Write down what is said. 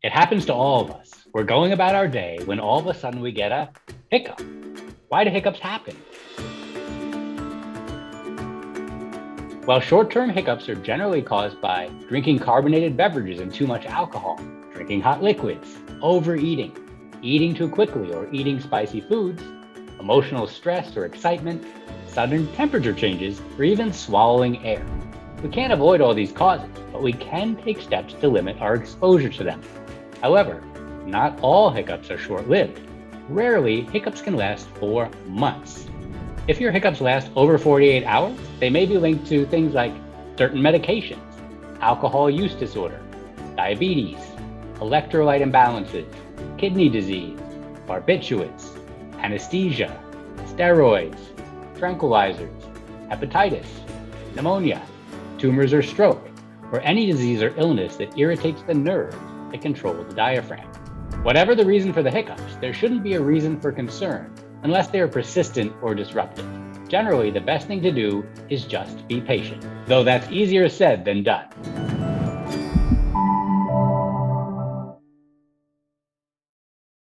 It happens to all of us. We're going about our day when all of a sudden we get a hiccup. Why do hiccups happen? Well, short-term hiccups are generally caused by drinking carbonated beverages and too much alcohol, drinking hot liquids, overeating, eating too quickly or eating spicy foods, emotional stress or excitement, sudden temperature changes, or even swallowing air. We can't avoid all these causes, but we can take steps to limit our exposure to them. However, not all hiccups are short-lived. Rarely, hiccups can last for months. If your hiccups last over 48 hours, they may be linked to things like certain medications, alcohol use disorder, diabetes, electrolyte imbalances, kidney disease, barbiturates, anesthesia, steroids, tranquilizers, hepatitis, pneumonia, tumors or stroke, or any disease or illness that irritates the nerves that control the diaphragm. Whatever the reason for the hiccups, there shouldn't be a reason for concern unless they are persistent or disruptive. Generally, the best thing to do is just be patient, though that's easier said than done.